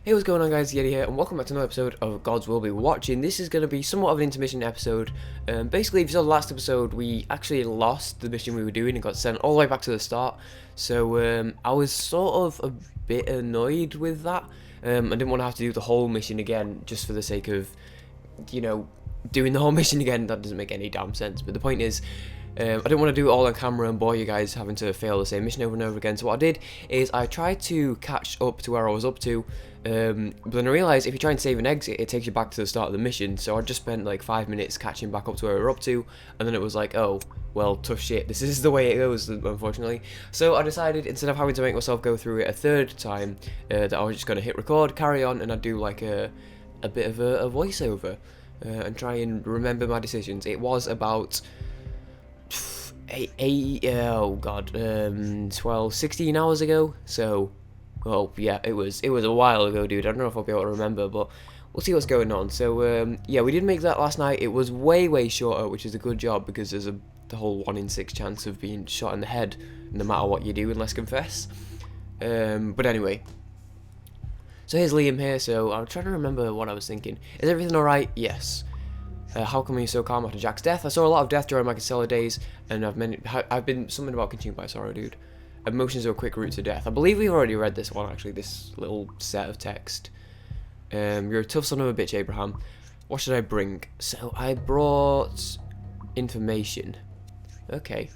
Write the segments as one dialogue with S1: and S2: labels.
S1: Hey, what's going on, guys? Yeti here, and welcome back to another episode of Gods Will Be Watching. This is going to be somewhat of an intermission episode. Basically, if you saw the last episode, we actually lost the mission we were doing and got sent all the way back to the start. So I was sort of a bit annoyed with that. I didn't want to have to do the whole mission again just for the sake of, doing the whole mission again. That doesn't make any damn sense. But the point is, I didn't want to do it all on camera and bore you guys having to fail the same mission over and over again. So what I did is I tried to catch up to where I was up to, but then I realised if you try and save and exit, it takes you back to the start of the mission. So I just spent like 5 minutes catching back up to where we were up to, and then it was like, oh, well, tough shit, this is the way it goes, unfortunately. So I decided, instead of having to make myself go through it a third time, that I was just going to hit record, carry on, and I'd do like a bit of a voiceover, and try and remember my decisions. It was about 16 hours ago, so, well, yeah, it was a while ago, dude. I don't know if I'll be able to remember, but we'll see what's going on. So, yeah, we did make that last night. It was way shorter, which is a good job, because there's the whole 1 in 6 chance of being shot in the head, no matter what you do, unless confess. But anyway, so here's Liam here, so I'm trying to remember what I was thinking. Is everything alright? Yes. How come you're so calm after Jack's death? I saw a lot of death during my Casella days, and I've been something about consumed by sorrow, dude. Emotions are a quick route to death. I believe we've already read this one, actually, this little set of text. You're a tough son of a bitch, Abraham. What should I bring? So I brought information. Okay.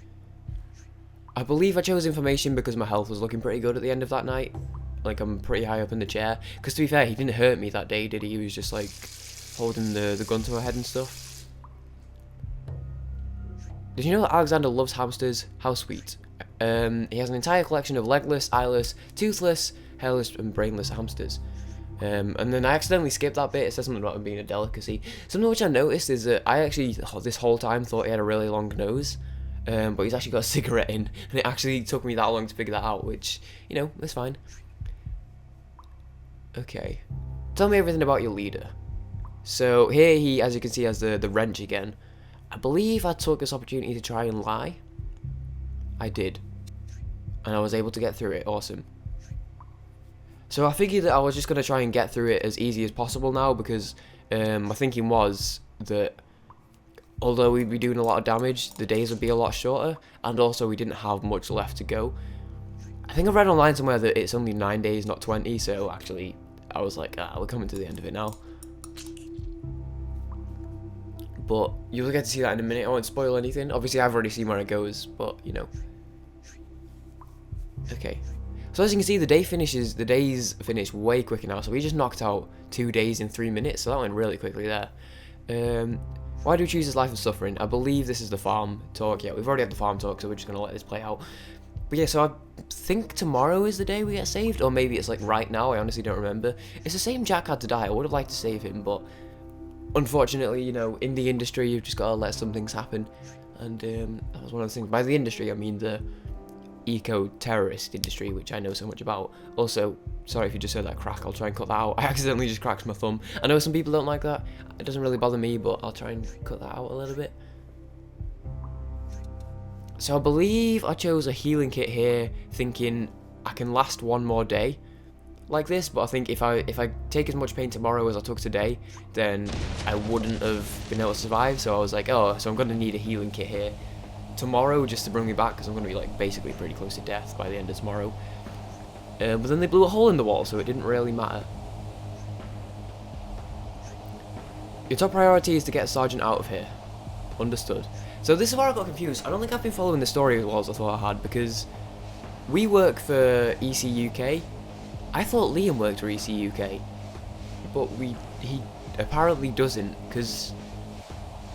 S1: I believe I chose information because my health was looking pretty good at the end of that night. Like, I'm pretty high up in the chair. Because to be fair, he didn't hurt me that day, did he? He was just like holding the gun to my head and stuff. Did you know that Alexander loves hamsters? How sweet. He has an entire collection of legless, eyeless, toothless, hairless, and brainless hamsters. And then I accidentally skipped that bit. It says something about him being a delicacy. Something which I noticed is that I actually, this whole time, thought he had a really long nose. But he's actually got a cigarette in. And it actually took me that long to figure that out, which, that's fine. Okay. Tell me everything about your leader. So here he, as you can see, has the wrench again. I believe I took this opportunity to try and lie. I did. And I was able to get through it. Awesome. So I figured that I was just going to try and get through it as easy as possible now, because my thinking was that although we'd be doing a lot of damage, the days would be a lot shorter, and also we didn't have much left to go. I think I read online somewhere that it's only 9 days, not 20, so actually I was like, we're coming to the end of it now. But you'll get to see that in a minute. I won't spoil anything. Obviously, I've already seen where it goes, but, Okay. So as you can see, the days finish way quicker now. So we just knocked out 2 days in 3 minutes, so that went really quickly there. Why do we choose this life of suffering? I believe this is the farm talk. Yeah, we've already had the farm talk, so we're just going to let this play out. But yeah, so I think tomorrow is the day we get saved, or maybe it's like right now. I honestly don't remember. It's the same Jack had to die. I would have liked to save him, but unfortunately, in the industry, you've just got to let some things happen. And that was one of the things. By the industry, I mean the eco-terrorist industry, which I know so much about. Also, sorry if you just heard that crack, I'll try and cut that out. I accidentally just cracked my thumb. I know some people don't like that. It doesn't really bother me, but I'll try and cut that out a little bit. So I believe I chose a healing kit here, thinking I can last one more day like this, but I think if I take as much pain tomorrow as I took today, then I wouldn't have been able to survive. So I was like, so I'm going to need a healing kit here tomorrow just to bring me back, because I'm going to be like basically pretty close to death by the end of tomorrow. But then they blew a hole in the wall, so it didn't really matter. Your top priority is to get Sergeant out of here. Understood. So this is where I got confused. I don't think I've been following the story as well as I thought I had, because we work for ECUK. I thought Liam worked for ECUK, but he apparently doesn't, because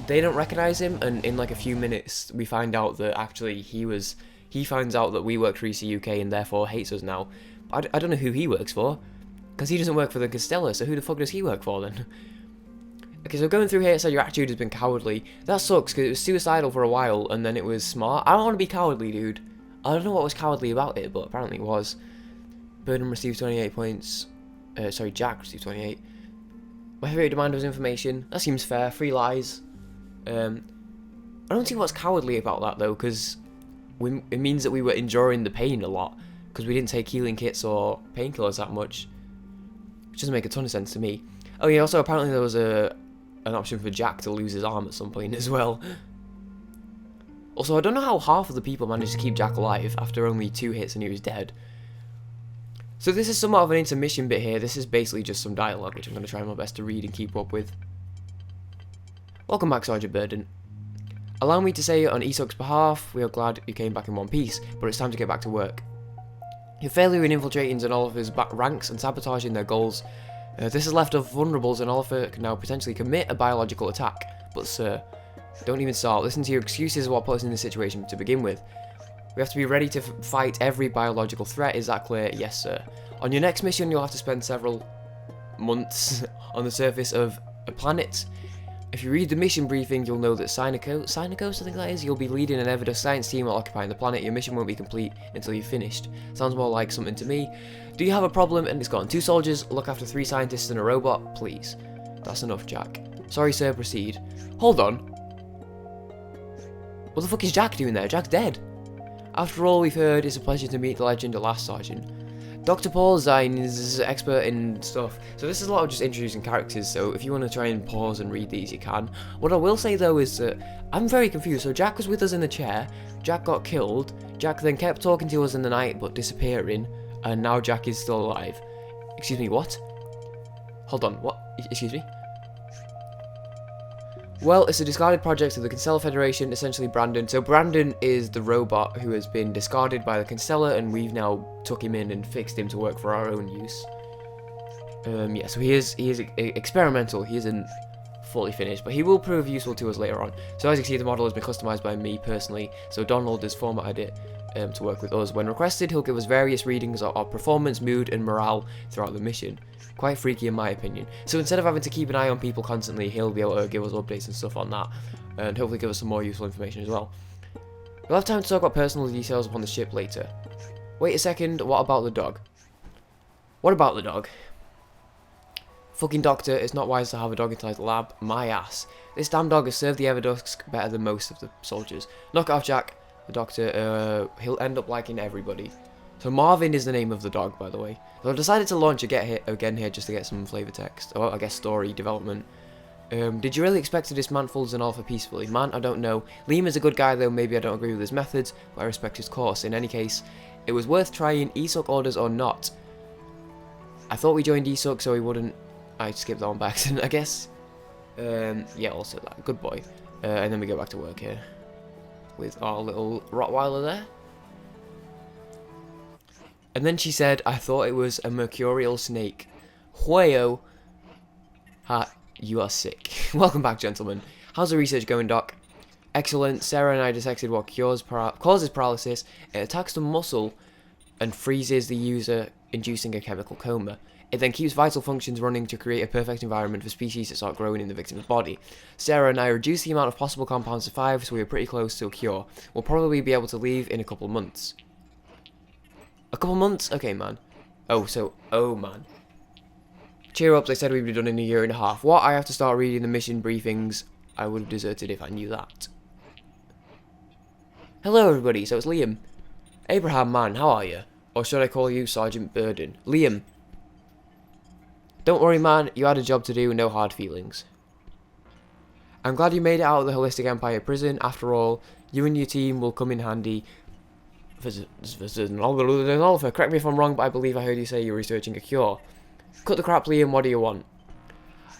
S1: they don't recognise him, and in like a few minutes we find out that actually he finds out that we work for ECUK and therefore hates us now. I don't know who he works for, because he doesn't work for the Castella, so who the fuck does he work for then? Okay, so going through here, it said your attitude has been cowardly. That sucks, because it was suicidal for a while, and then it was smart. I don't want to be cowardly, dude. I don't know what was cowardly about it, but apparently it was. Burnham received 28 points. Sorry, Jack received 28. My favorite demand was information. That seems fair. 3 lies. I don't see what's cowardly about that, though, because it means that we were enduring the pain a lot, because we didn't take healing kits or painkillers that much. which doesn't make a ton of sense to me. Oh yeah, also apparently there was an option for Jack to lose his arm at some point as well. Also, I don't know how half of the people managed to keep Jack alive after only 2 hits and he was dead. So this is somewhat of an intermission bit here. This is basically just some dialogue, which I'm going to try my best to read and keep up with. Welcome back, Sergeant Burden. Allow me to say on Isok's behalf, we are glad you came back in one piece, but it's time to get back to work. Your failure in infiltrating Zanolfa's back ranks and sabotaging their goals, this has left us vulnerable. Zanolfa can now potentially commit a biological attack. But sir, don't even start. Listen to your excuses of what put us in this situation to begin with. We have to be ready to fight every biological threat, is that clear? Yes, sir. On your next mission, you'll have to spend several months on the surface of a planet. If you read the mission briefing, you'll know that Sinakos, I think that is, you'll be leading an Everdos science team while occupying the planet. Your mission won't be complete until you've finished. Sounds more like something to me. Do you have a problem? And it's gone. 2 soldiers, look after 3 scientists and a robot, please. That's enough, Jack. Sorry, sir, proceed. Hold on. What the fuck is Jack doing there? Jack's dead. After all we've heard, it's a pleasure to meet the legend at last, Sergeant. Dr. Paul Zine is an expert in stuff. So this is a lot of just introducing characters, so if you want to try and pause and read these, you can. What I will say though is that I'm very confused. So Jack was with us in the chair, Jack got killed, Jack then kept talking to us in the night but disappearing, and now Jack is still alive. Excuse me, what? Hold on, what? Excuse me? Well, it's a discarded project of the Constellar Federation, essentially Brandon. So Brandon is the robot who has been discarded by the Constellar, and we've now took him in and fixed him to work for our own use. Yeah, so he is experimental, he isn't fully finished, but he will prove useful to us later on. So as you can see, the model has been customized by me personally, so Donald has formatted it to work with us. When requested, he'll give us various readings of performance, mood, and morale throughout the mission. Quite freaky in my opinion. So instead of having to keep an eye on people constantly, he'll be able to give us updates and stuff on that, and hopefully give us some more useful information as well. We'll have time to talk about personal details upon the ship later. Wait a second, what about the dog? What about the dog? Fucking doctor, it's not wise to have a dog inside the lab. My ass. This damn dog has served the Everdusk better than most of the soldiers. Knock it off, Jack. The doctor, he'll end up liking everybody. So Marvin is the name of the dog, by the way. So I decided to launch again here just to get some flavor text, or I guess story development. Did you really expect to dismantle Zanolfa peacefully? Man, I don't know. Liam is a good guy though, maybe I don't agree with his methods, but I respect his course. In any case, it was worth trying, Isok orders or not. I thought we joined Isok so he wouldn't... I skipped that one by accident, I guess. Yeah, also that. Good boy. And then we go back to work here. With our little Rottweiler there. And then she said, I thought it was a mercurial snake. Hueyo. Ha, you are sick. Welcome back, gentlemen. How's the research going, Doc? Excellent. Sarah and I dissected what causes paralysis. It attacks the muscle and freezes the user, inducing a chemical coma. It then keeps vital functions running to create a perfect environment for species to start growing in the victim's body. Sarah and I reduced the amount of possible compounds to 5, so we are pretty close to a cure. We'll probably be able to leave in a couple of months. A couple months? Okay, man. Oh, man. Cheer up, they said we'd be done in 1.5 years. What? I have to start reading the mission briefings. I would have deserted if I knew that. Hello, everybody. So it's Liam. Abraham, man, how are you? Or should I call you Sergeant Burden? Liam. Don't worry, man. You had a job to do, no hard feelings. I'm glad you made it out of the Holistic Empire prison. After all, you and your team will come in handy. Correct me if I'm wrong, but I believe I heard you say you're researching a cure. Cut the crap, Liam. What do you want?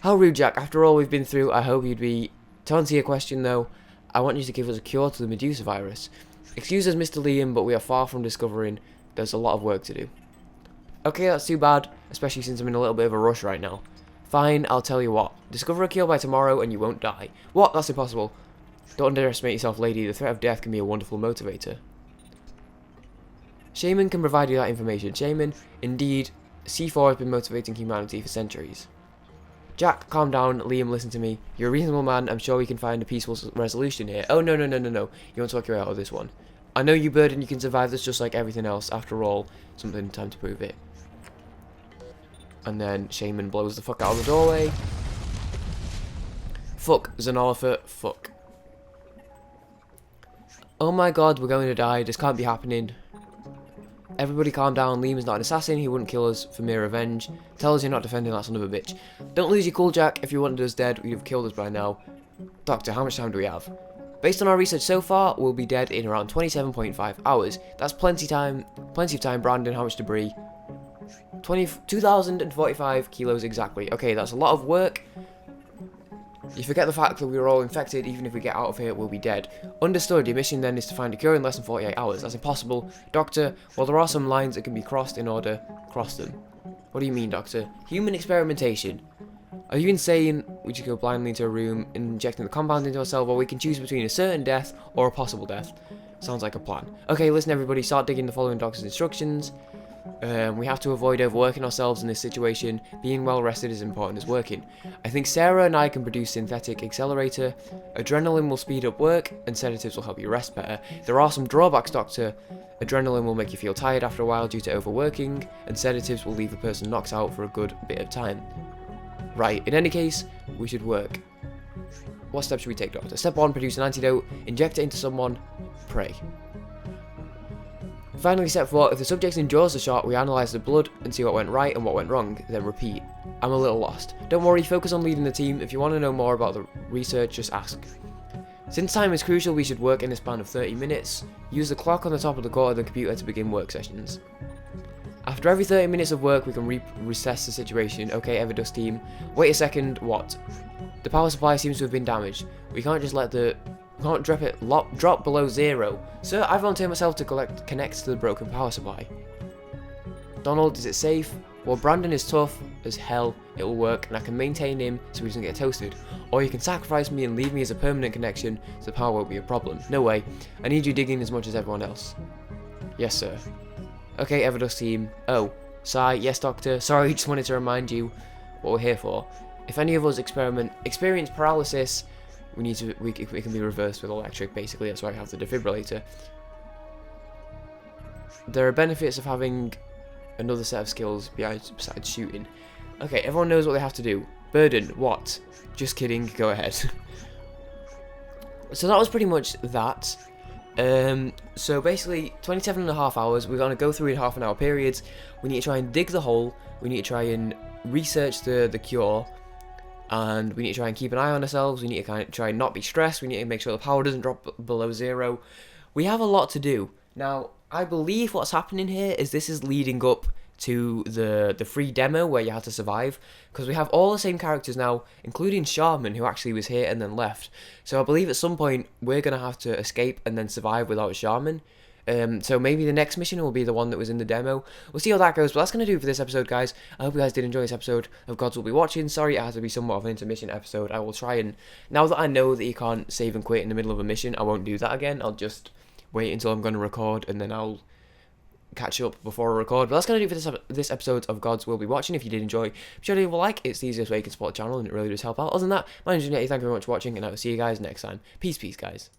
S1: How rude, Jack. After all we've been through, I hope you'd be... To answer your question, though, I want you to give us a cure to the Medusa virus. Excuse us, Mr. Liam, but we are far from discovering. There's a lot of work to do. Okay, that's too bad, especially since I'm in a little bit of a rush right now. Fine, I'll tell you what. Discover a cure by tomorrow and you won't die. What? That's impossible. Don't underestimate yourself, lady. The threat of death can be a wonderful motivator. Shaman can provide you that information. Shaman, indeed, C4 has been motivating humanity for centuries. Jack, calm down. Liam, listen to me. You're a reasonable man. I'm sure we can find a peaceful resolution here. Oh, no. You want to talk your way out of this one. I know you, Bird, and you can survive this just like everything else. After all, something time to prove it. And then Shaman blows the fuck out of the doorway. Fuck, Zanolfa, fuck. Oh my god, we're going to die. This can't be happening. Everybody calm down, Liam is not an assassin, he wouldn't kill us for mere revenge. Tell us you're not defending that son of a bitch. Don't lose your cool, Jack. If you wanted us dead, you'd have killed us by now. Doctor, how much time do we have? Based on our research so far, we'll be dead in around 27.5 hours. That's plenty of time, Brandon. How much debris? 2,045 kilos exactly. Okay, that's a lot of work. You forget the fact that we were all infected. Even if we get out of here, we'll be dead. Understood. Your mission then is to find a cure in less than 48 hours. That's impossible. Doctor, well, there are some lines that can be crossed in order to cross them. What do you mean, Doctor? Human experimentation. Are you insane? We just go blindly into a room, injecting the compound into ourselves, or we can choose between a certain death or a possible death. Sounds like a plan. Okay, listen everybody, start digging the following doctor's instructions. We have to avoid overworking ourselves in this situation. Being well rested is important as working. I think Sarah and I can produce synthetic accelerator. Adrenaline will speed up work, and sedatives will help you rest better. There are some drawbacks, Doctor. Adrenaline will make you feel tired after a while due to overworking, and sedatives will leave a person knocked out for a good bit of time. Right, in any case, we should work. What steps should we take, Doctor? Step 1, produce an antidote, inject it into someone, pray. Finally, step 4, if the subject endures the shot, we analyse the blood and see what went right and what went wrong, then repeat. I'm a little lost. Don't worry, focus on leading the team. If you want to know more about the research, just ask. Since time is crucial, we should work in a span of 30 minutes. Use the clock on the top of the core of the computer to begin work sessions. After every 30 minutes of work, we can reassess the situation. Okay, Everdust team. Wait a second, what? The power supply seems to have been damaged. We can't just let the... We can't drop below 0. Sir, I've volunteered myself to connect to the broken power supply. Donald, is it safe? Well, Brandon is tough as hell. It'll work, and I can maintain him so he doesn't get toasted. Or you can sacrifice me and leave me as a permanent connection so the power won't be a problem. No way. I need you digging as much as everyone else. Yes, sir. Okay, Everdust team. Oh, sigh. Yes, Doctor. Sorry, just wanted to remind you what we're here for. If any of us experience paralysis, we can be reversed with electric. Basically, that's why I have the defibrillator. There are benefits of having another set of skills besides shooting. Okay, everyone knows what they have to do. Burden, what? Just kidding. Go ahead. So that was pretty much that. So basically 27.5 hours, we're going to go through in half-an-hour periods. We need to try and dig the hole, we need to try and research the cure, and we need to try and keep an eye on ourselves. We need to kind of try and not be stressed, we need to make sure the power doesn't drop below 0. We have a lot to do. Now, I believe what's happening here is this is leading up to the free demo where you had to survive, because we have all the same characters now, including Shaman, who actually was here and then left. So I believe at some point we're going to have to escape and then survive without Shaman. So maybe the next mission will be the one that was in the demo. We'll see how that goes, but that's going to do it for this episode, guys. I hope you guys did enjoy this episode of Gods Will Be Watching. Sorry it had to be somewhat of an intermission episode. I will try and, now that I know that you can't save and quit in the middle of a mission, I won't do that again. I'll just wait until I'm going to record, and then I'll catch up before I record. But that's going to do for this episode of Gods Will Be Watching. If you did enjoy, be sure to leave a like. It's the easiest way you can support the channel, and it really does help out. Other than that, my name is Yeti. Thank you very much for watching, and I will see you guys next time. Peace, guys.